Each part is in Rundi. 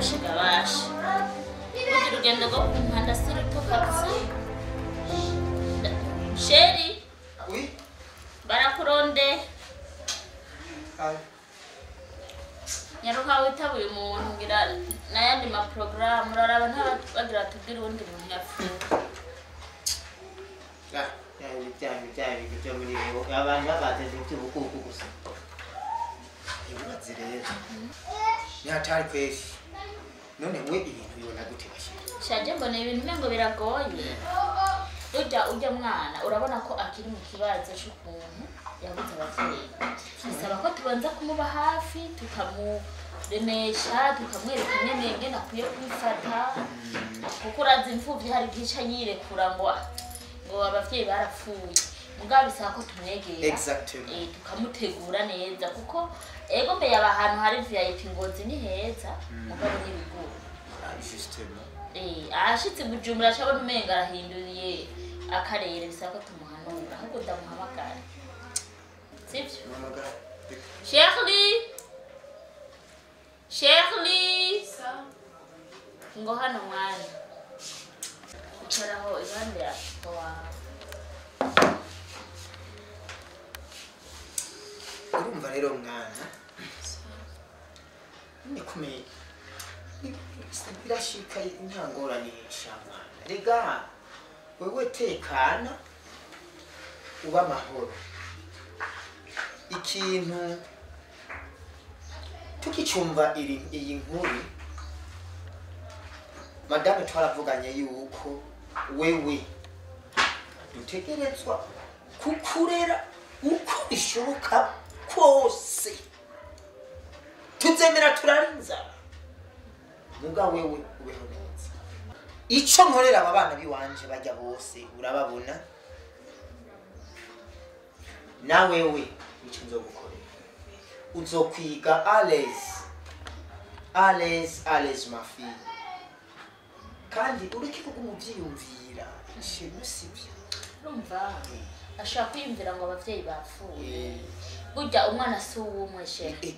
gushiga basha kugira urugendo rwo ku muhanda sirito kabisa. Sheri Oui. barakuronde Ah. nyaruka witabuye umuntu ngira n'ayandi maporogaramu uraraba ntabagira tubwire uwundi muntu yapfuye. Cyane byo muri abantu babateze iby'ubukuku gusa. Ibibazo rero. Nyatari kwezi. None we ibintu bibona gute bashye? Shaje mbona ibintu ngo biragoye. Ujya mwana urabona ko akiri mu kibazo cy'ukuntu yabuze abavyeyi. Bisaba ko tubanza kumuba hafi tukamuremesha tukamwereka nyene ngene akwiye kwifata kuko urazi imfuvyi hari gica yirekura ngo abavyeyi barapfuye. Mugabo bisaba ko tumwegera. Exactly. Tukamutegura neza kuko ego mbe yaba ahantu hari VIP Ngozi ni heza mugabo ni biguru. Justement. Ashitse Bujumbura cyabona umenga arahinduriye akarere bisaba ko tumuhanura ahubwo ndamuhamagara. Sivyo? Shirley ngo hano mwana icharaho ibande ya Urumva rero mwana nikomeye birashika intanguranisha mwana rega wewe tekana uba amahoro ikintu tukicumva iyi nkuru madame twaravuganye yuko wewe dutegerezwa kukurera uko bishoboka kose tuzemera turarinza muga wewe ubeho neza ico nkorera aba bana biwanje bajya bose urababona na wewe ico nzogukorera uzokwiga Ales ma fille kandi ureke kugumuvyiyumvira ikintu sibyo urumva ashaka kwiyumvira ngo abavyeyi bapfuye burya umwana si uwumwe shehe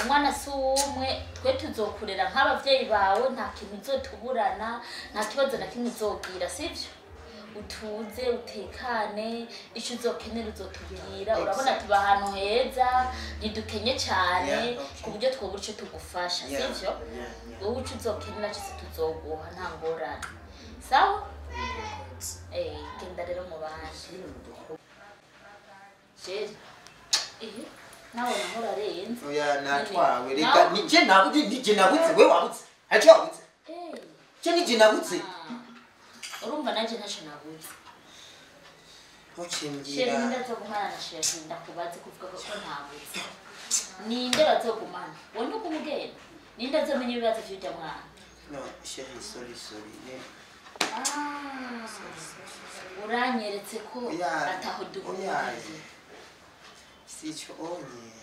umwana si uwumwe twe tuzokurera nk'abavyeyi bawe nta kintu uzotuburana nta kibazo na kimwe uzogira sivyo utuze utekane ico uzokenera uzotubwira urabona tuba ahantu heza ntidukenye cyane ku buryo twobura ico tugufasha sivyo wowe ico uzokenera cyose tuzoguha nta ngorane sawa genda rero mu bandi Sheri nawe nahora renze oya natwawe reka nije nabuze we wabuze acho wabuze je nije nabuze urumva naje ntacyo nabuze ucingira Sheri ndazogumana na Sheri ndakubaze kuvuga ko ntabuze ninde bazogumana wone kumugenda ninde azomenya ibibazo by'ujya mwana no Sheri sorry ne uranyeretse ko ataho duhuriye sicho onye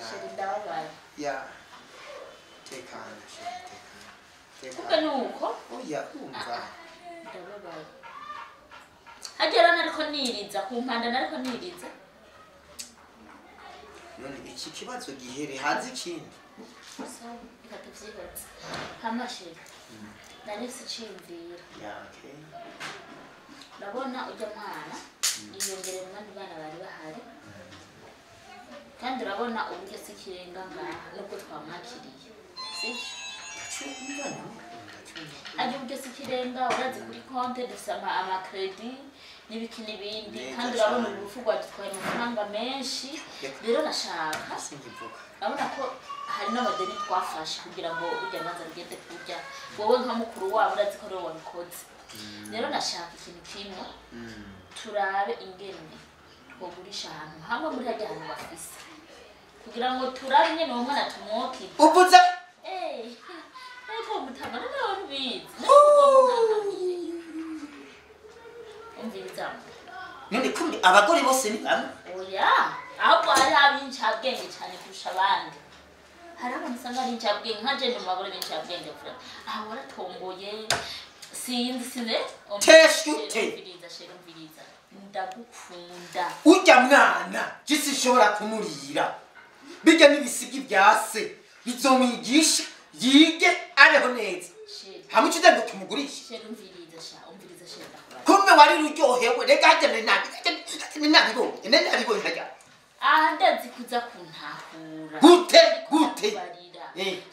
Sheri ndababaye tekana Sheri tekana kuko nuko oya umva ndababaye hagera nariko niriza ku mpanda nariko niriza none iki kibazo gihere hazi ikindi sawa ikatuvyibaza hama Sheri narese cimvira okay ndabona ujya mwana yiyongerera abandi bana bari bahari kandi urabona uburyo si ikirenga ngaha nubwo twamwakiriye sivyo ajya uburyo si ikirenga urazi kuri konte dufise amakredi n'ibiki n'ibindi kandi urabona urufu rwadutwaye amafaranga menshi rero nashaka urabona ko hari n'amadeni twafashe kugira ngo urya amazi agende kurya wowe nka mukuru wabo urazi ko ariwe wabikoze rero nashaka ikintu kimwe turabe ingene twogurisha ahantu hamwe muri hajya ahantu bafise kugira ngo turabe nyene uwo mwana tumwokire uvuze ariko mutama nawe ubizi umviriza none kumbi abagore bose ni bamwe oya ahubwo hari ab'incabwenge cyane kurusha abandi hari abantu usanga ari incabwenge nka je ndi mu bagore b'incabwenge vuba aha waratomboye sinzi teshute umviriza ndagukunda ujya mwana jisi shobora kumurira bijya n'ibisigi byase bizomwigisha yige abeho neza hamwe ucuza ngo tumugurishe sheri umviriza sheri ndakubara kumbe wari uryohewe reka hajyane nabibonye hajya aha ndazi kuza kuntahura gute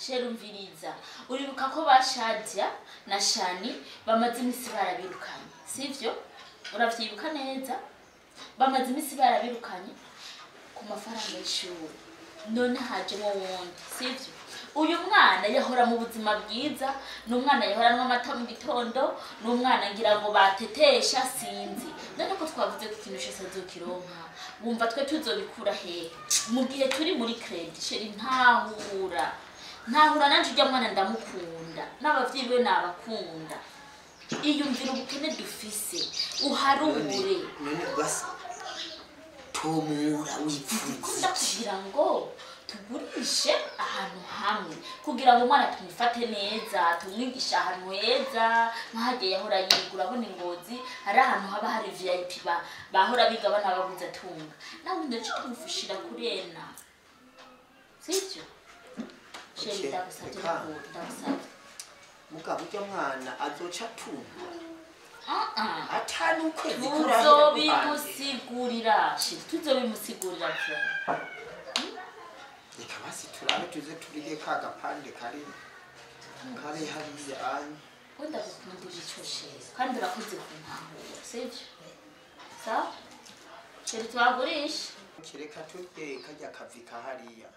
sheri umviriza uribuka ko bashadya na shani bamaze imisi barabirukanye sivyo uravyibuka neza bamaze imisi barabirukanye ku mafaranga y'ishuri none hajemo wundi sivyo uyu mwana yahora mu buzima bwiza n'umwana yahora anywa amata mu gitondo n'umwana ngira ngo batetesha sinzi none ko twavuze ko ikintu cyose azokironka wumva twe tuzobikura hehe mu gihe turi muri credit sheri ntahura nanje ujya mwana ndamukunda n'abavyeyi be nabakunda iyumvira ubukene dufise uharure none basi tomura wifuza kugira ngo tugurishe ahantu hamwe kugira ngo umwana tumufate neza tumwigisha ahantu heza nkahagiye yahora yiga urabona Ingozi hari ahantu haba hari VIP bahora biga bana babuze atunga nawe ndaje tumufushira kurena sivyo sheri ndagusabye ndagusabye mugabo ujya mwana azoca atunga atanu ukwezi tuzobimusigurira tuzobimusigurira reka basi turabe tuze turige ka gapande kari hariya anye wenda gukunda ico sheri kandi urakoze kuntahura sivyo sawa sheri twagurisha kireka turye kajya kavika hariya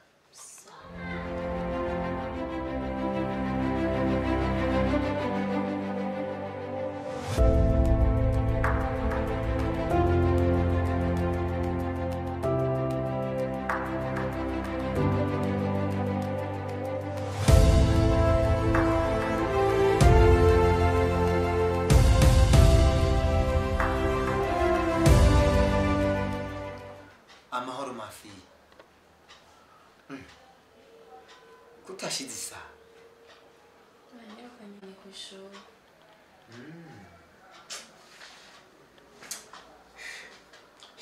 amahoro mafi kutashize isa Nanyakanye kwishuri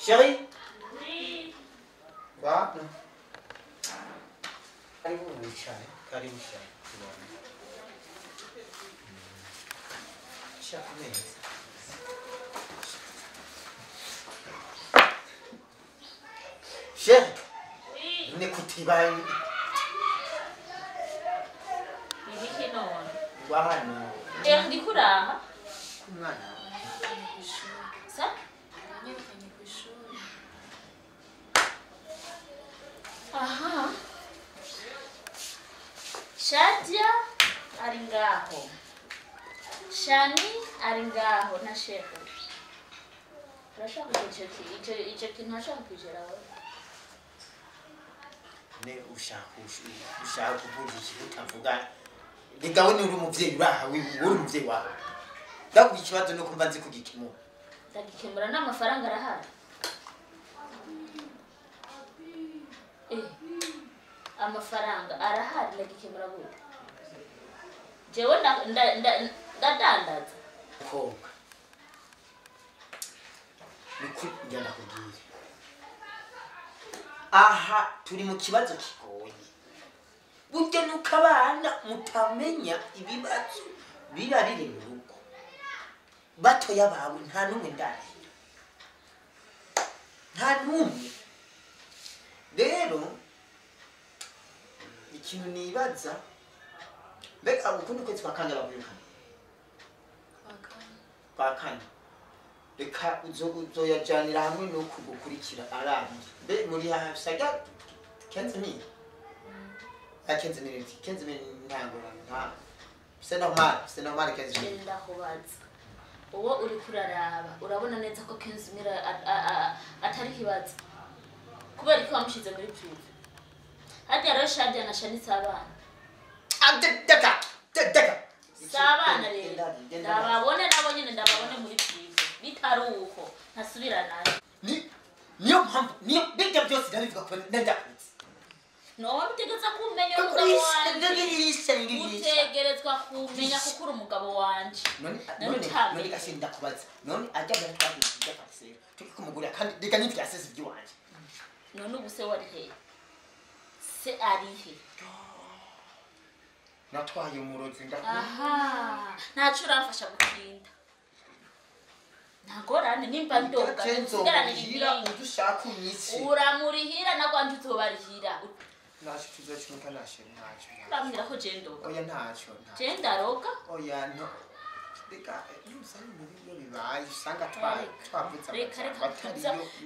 Chérie oui Wa karibu wicaye karibu cyane shaka neza Chérie oui ne kutibaye ibiki none wahano ndikuraha umwana sa Nanyakanye kwishuri aha Shadia ari ngaho Shani ari ngaho na shefu urashaka icyo kintu ashaka kugera aho ne ushaka kuvuga iki utavuga Ligawe ni uri umuvyeyi urahawe uri umuvyeyi wawe ndavuga ikibazo no kumva nzi kugikemura ndagikemura n'amafaranga arahari amafaranga arahari ndagikemura gute jewe ndadandaza koga niko njyana kubwira aha turi mu kibazo kigoye burya nuko abana mutamenya ibibazo birarire mu rugo batoya bawe nta n'umwe ndarira nta n'umwe rero ikintu nibaza mbega ukundi kwezi kwa kane babirukana kwa kane reka uzoyajanira hamwe nuko gukurikira arangi mbe muri hasaga kenze ni akenze ni ntangora nta c'est normal kenze ni ndakubaza uwo uri kuraraba urabona neza ko kenze mira atari kibazo kubera ko wamushize muri prive hajya rero Shadia na Shani sabana deka sabana rero ndababone nabo nyine ndababone muri prive bitari uko ntasubira nayo niyo mpamvu niyo bijya byose ndabivuga ko ndakuzi no utegerezwa kumenya umugabo wanje utegerezwa kumenya kuko uri umugabo wanje none gasinda kubaza none ajya bari twagiye taxi tukikumugurira kandi reka n'ibyo yasese by'iwanje none ubu se wari he se ari he natwaye umurozi ndakunda aha ntaco uramfasha gutinda ntagorane nimba ndoga nsigaranira udushaka unyitse uramurihira nagwanje uzobarihira naje tuzocuka nashe ntacyo urambwira ko je ndoga oya ntacyo je ndaroga oya no reka yusanye mu byo bibaye usanga twavuze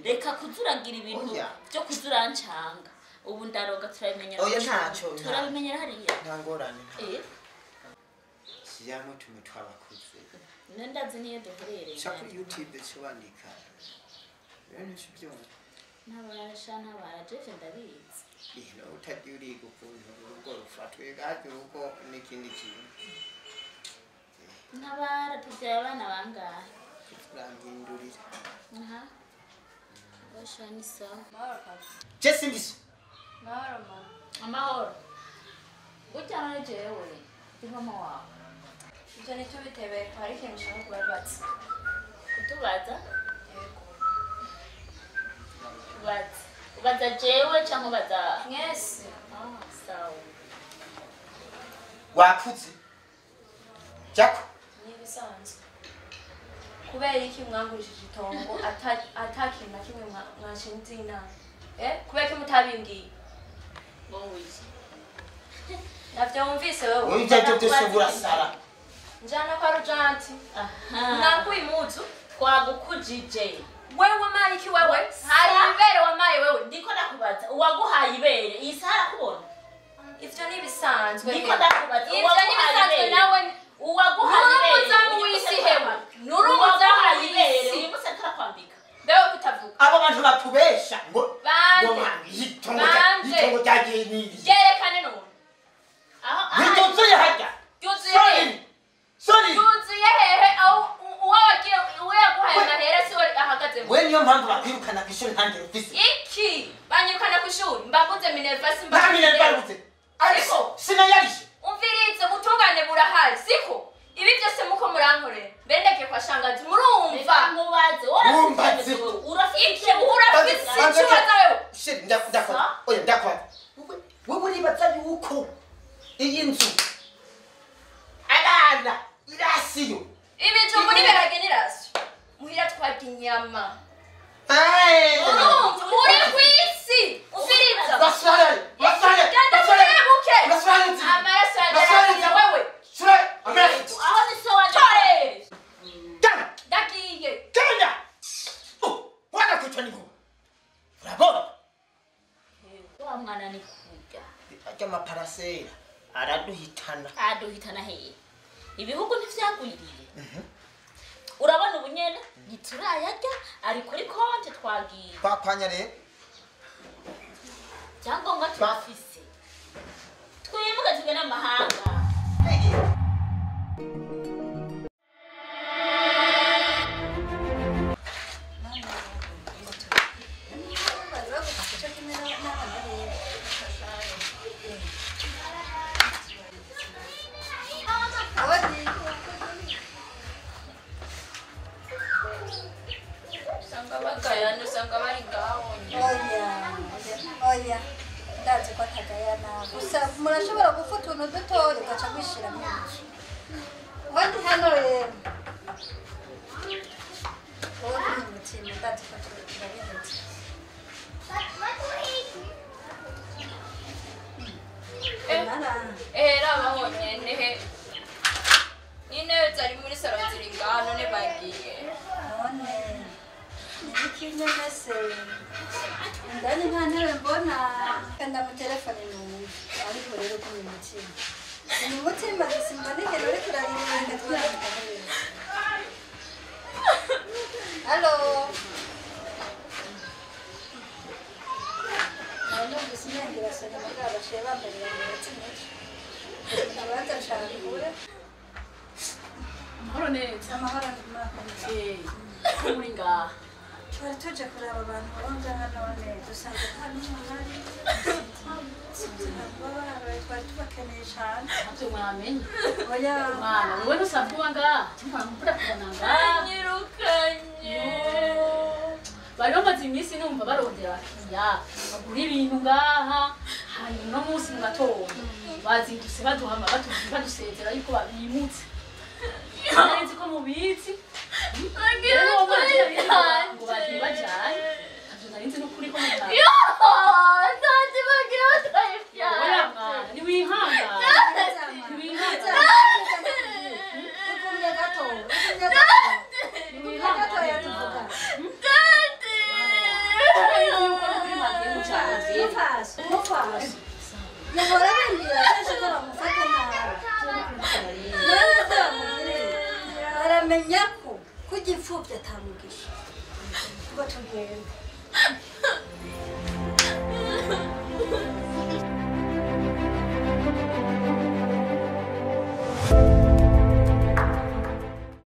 reka kuzuragira ibintu byo kuzurancanga ubu ndaroga turabimenyera oya ntacyo turabimenyera hariya ntangorane siyamo tumwe twabakuze nendazi niyo duherereye shaka YouTube cyobandika bene cyo nabasha nabaraje ndabizi ino utagiye gufunga urugo rufatwe gaje urugo n'ikindi kintu nabara tujya abana bangahe turangindurira aha basha ni sawa Jesse ndiso Mahoro mama. amahoro ujyana jewe ndi mama wawe Ibyo ni cyo bitebe hari ikintu ushaka kubabaza. kutubaza Yego. ubaza jewe cyangwa ubaza Mwese. sawa wakuze jako Ni ibisanzwe. Kubera iki mwangurishije itongo atakintu na kimwe mwashinze inama? Kubera ko mutabimbwiye? wowe Navyo wumvise wewe. wowe ujya byose burasara Njana kwa Rujanti. Nakuye imuzu. twagukujije Wewe mayi iki wewe? Hari ibere wamaye wewe. ndiko ndakubaza uwaguhaye ibere iyi saha kubona Ivyo ni ibisanzwe. ndiko ndakubaza Ivyo ni ibisanzwe nawe. uwaguhaye ibere Nurumuzamu w'isi hewe. Nurumuzamu ibere w'isi. uyu munsi turakwambika Bewe kutavuga. abo bantu batubesha ngo Bande. itongo ryagiye niri Yerekane none. nituzuye hajya Yuzuye. sorry Yuzuye hehe aho uwagiye uyaguhaye amahera si we ahagaze mu. we niyo mpamvu bakwirukana ku ishuri ntange ufise Iki banyirukana ku ishuri mbaguze Minerva ntamine barutse ariko sinayarishe umvirize ubutungane burahari siko ibi byose muko murankorera mbendeke kwa shangazi murumva mubaze Wumbaze. urafite urafise ikibazo wewe shit ndakwa oya ndakwa wewe uribaza yuko iyi nzu abana irasiyo ibijumbu n'ibiharage n'irasi muhira twarya inyama Hey! urumva uri kw'isi umviriza Baswale! Baswale! genda murebuke Baswale nzi! amaraso Baswale yanjye wewe Sure! Amaraso! aho ni so wanje tore Gana! ndagiye Gana! Wana kuchwa niko! Urabona? wa mwana ni kurya Ajya amaparasera araduhitana. aduhitana hehe ibihugu ntivyagwiriye urabona ubunyene ntiturayarya ari kuri konti twagiye Twakwanya rero. cyangombwa turafise twimuke tugende amahanga usanga bari ngaho oya ndazi ko atagayana gusa murashobora gufata utuntu dutoya ugaca mwishira mwinshi ubundi hano rero wowe ni umutima ndazi ko turabihetse rabaho nyene n'intebe zari muri salo ziri ngaho none bagiye none nikinyemese ndani nta ntebe mbona kanda mu telefone numva ariko rero ko ni umutima ni umutima gusimba nigeno uriko uraririmba twirabika halo numvise umengira soni mugabo bashiye bambarira mu mutima abanza nshaka kure amahoro neza amahoro n'imana muri ngaha twari tuje kureba abantu baba ngaha none dusanga nta n'umwe uhari twari tubakeneye cyane ntabyo mwamenye oya mwana wowe ntusanzwe uba ngaha cyangwa mvura kubona ngaha anyirukanye bari bamaze iminsi numva barondera abakiriya bagura ibintu ngaha hanyuma uno munsi munsi mu gatondo bazindutse badusezera yuko babimutse nzi ko mubizi rero uwo mwana ngo bagiye bajyanye ntabyo nari nzi n'ukuri ko mutazi oya mwana ntiwihangane yahora bambwira kenshi ko bamufata nabi baramenya ko kujya imfubyi atamugisha ngo tugende